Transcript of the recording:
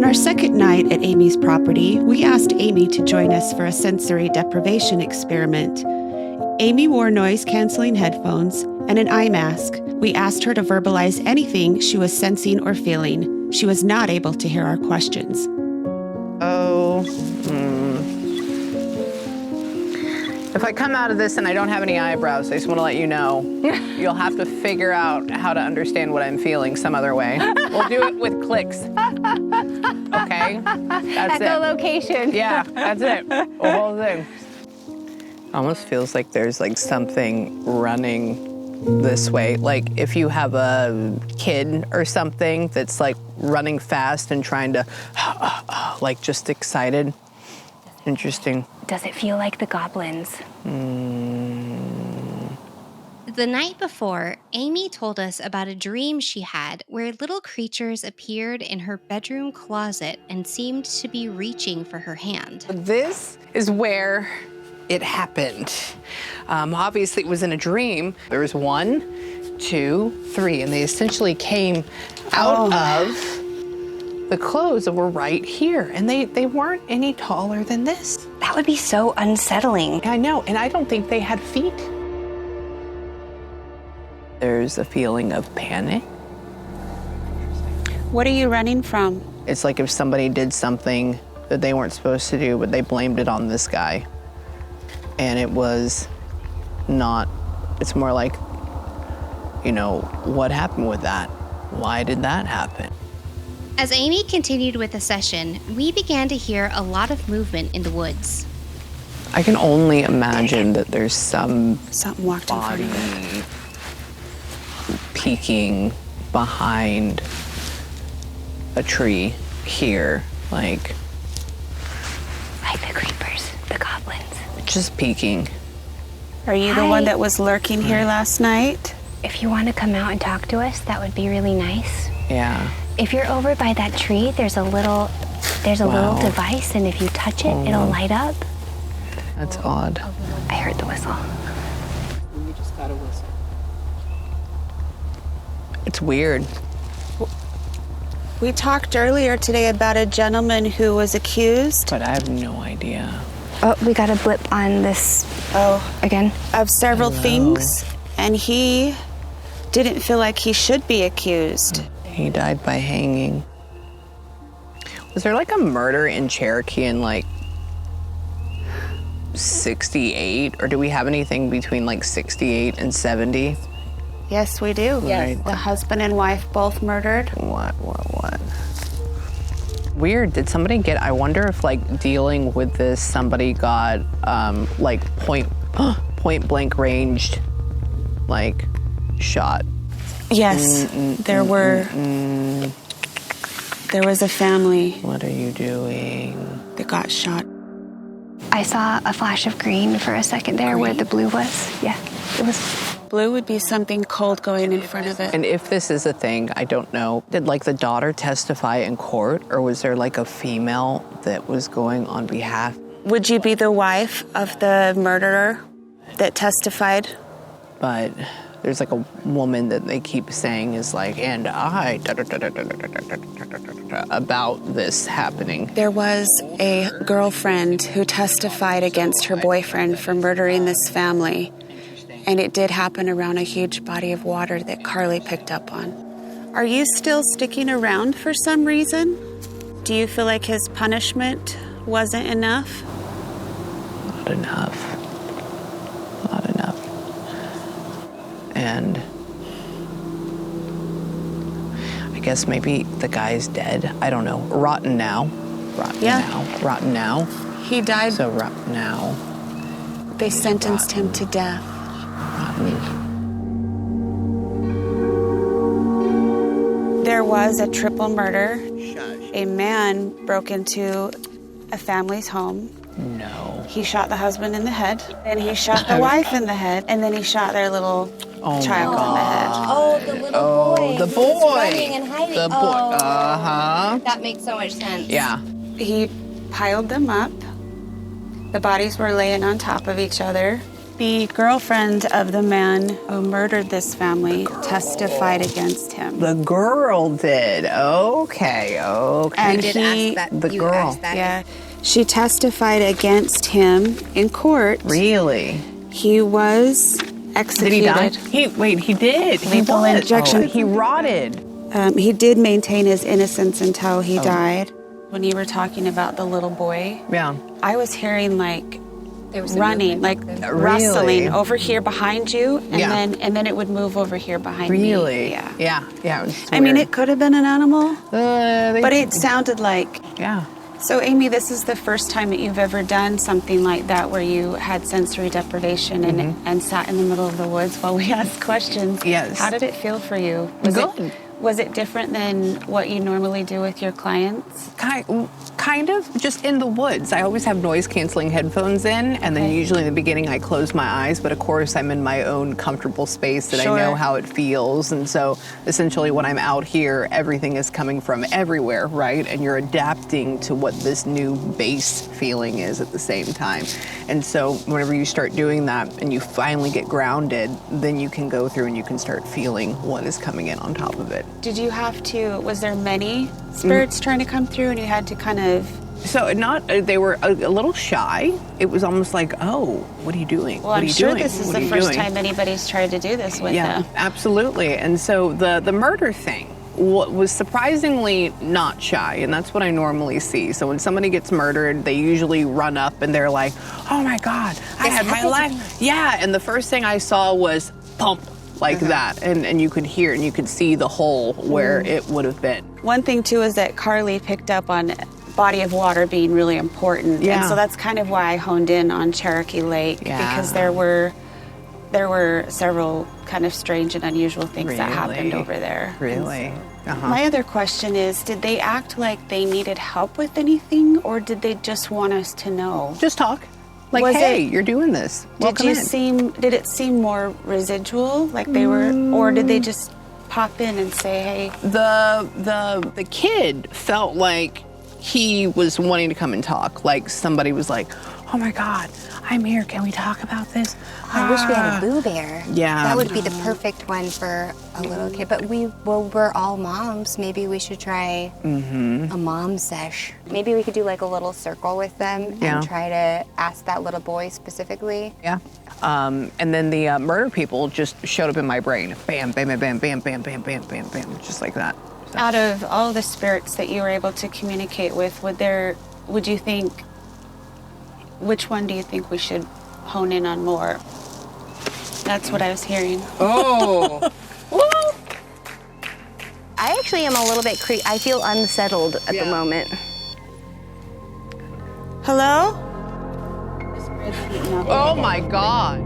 our second night at Amie's property, we asked Amie to join us for a sensory deprivation experiment. Amie wore noise-canceling headphones and an eye mask. We asked her to verbalize anything she was sensing or feeling. She was not able to hear our questions. If I come out of this and I don't have any eyebrows, I just want to let you know, you'll have to figure out how to understand what I'm feeling some other way. We'll do it with clicks. Okay? That's it. Echolocation. Yeah, that's it. The whole thing. Almost feels like there's like something running this way. Like if you have a kid or something that's like running fast and trying to, like just excited. Interesting. Does it feel like the goblins? The night before, Amie told us about a dream she had where little creatures appeared in her bedroom closet and seemed to be reaching for her hand. This is where it happened. Obviously, it was in a dream. There was 1, 2, 3, and they essentially came out of the clothes that were right here, and they weren't any taller than this. That would be so unsettling. I know, and I don't think they had feet. There's a feeling of panic. What are you running from? It's like if somebody did something that they weren't supposed to do, but they blamed it on this guy. And it was not, it's more like, you know, what happened with that? Why did that happen? As Amie continued with the session, we began to hear a lot of movement in the woods. I can only imagine that there's something walked body in front of her. peeking behind a tree here, like the creepers, the goblins. just peeking. Are you the one that was lurking here last night? If you want to come out and talk to us, that would be really nice. Yeah. If you're over by that tree, there's a little little device, and if you touch it, it'll light up. That's odd. I heard the whistle. You just got a whistle. It's weird. We talked earlier today about a gentleman who was accused. But I have no idea. Oh, we got a blip on this again. Of several things, and he didn't feel like he should be accused. He died by hanging. Was there like a murder in Cherokee in like 68? Or do we have anything between like 68 and 70? Yes, we do. Yes. The husband and wife both murdered. What? Weird. Did somebody get, I wonder if like dealing with this, somebody got like point blank ranged, like shot. Yes, there was a family. What are you doing? That got shot. I saw a flash of green for a second there where the blue was. Yeah, it was. Blue would be something cold going in front of it. And if this is a thing, I don't know. Did like the daughter testify in court, or was there like a female that was going on behalf? Would you be the wife of the murderer that testified? But there's like a woman that they keep saying is like, and I, about this happening. There was a girlfriend who testified against her boyfriend for murdering this family. And it did happen around a huge body of water that Carly picked up on. Are you still sticking around for some reason? Do you feel like his punishment wasn't enough? Not enough. Not enough. And I guess maybe the guy's dead. I don't know. Rotten now. Rotten now. He died. So rotten now. They sentenced him to death. There was a triple murder. A man broke into a family's home. No. He shot the husband in the head, and he shot the wife in the head, and then he shot their little child in the head. Oh, the little boy. The boy. Who was running and hiding. The boy. Uh-huh. That makes so much sense. Yeah. He piled them up. The bodies were laying on top of each other. The girlfriend of the man who murdered this family testified against him. The girl did. Okay. And You did he, ask that. the you girl. asked that. yeah, she testified against him in court. Really? He was Did executed. he die? He did. Lethal injection. He rotted. He did maintain his innocence until he died. When you were talking about the little boy, Yeah. I was hearing like There was a running, like movement back rustling over here behind you, and Yeah. then it would move over here behind me. Really? Yeah. Yeah. It was I mean, weird. it could have been an animal, They- but it sounded like. Yeah. So, Amy, this is the first time that you've ever done something like that where you had sensory deprivation and sat in the middle of the woods while we asked questions. Yes. How did it feel for you? Good. Was it different than what you normally do with your clients? Kind of, just in the woods. I always have noise-canceling headphones in, and then usually in the beginning I close my eyes, but of course I'm in my own comfortable space that Sure. I know how it feels, and so essentially when I'm out here, everything is coming from everywhere, right? And you're adapting to what this new base feeling is at the same time. And so whenever you start doing that and you finally get grounded, then you can go through and you can start feeling what is coming in on top of it. Did you have to, was there many spirits trying to come through and you had to kind of. So they were a little shy. It was almost like, oh, what are you doing? Well, what are I'm you sure doing? this is What are the you first doing? time anybody's tried to do this with Yeah, them. absolutely. And so the murder thing was surprisingly not shy, and that's what I normally see. So when somebody gets murdered, they usually run up and they're like, oh my God, I had my life. Yeah, and the first thing I saw was pump, like that. And you could hear and you could see the hole where it would have been. One thing too is that Carly picked up on body of water being really important. Yeah. And so that's kind of why I honed in on Cherokee Lake, because there were several kind of strange and unusual things that happened Really? over there. Really? Uh-huh. My other question is, did they act like they needed help with anything, or did they just want us to know? Just talk. Like, Was hey, it- you're doing this. Welcome in. Did it seem more residual, like they were, or did they just pop in and say, hey? The kid felt like he was wanting to come and talk. Like somebody was like, oh my God, I'm here. Can we talk about this? I wish we had a Boo Bear. Yeah. That would be the perfect one for a little kid. But we're all moms. Maybe we should try a mom sesh. Maybe we could do like a little circle with them Yeah. and try to ask that little boy specifically. Yeah. And then the murder people just showed up in my brain. Bam, bam, bam, bam, bam, bam, bam, bam, bam, bam, just like that. So. Out of all the spirits that you were able to communicate with, would you think, which one do you think we should hone in on more? That's what I was hearing. Oh. I actually am a little bit I feel unsettled at the moment. Hello? Oh my God.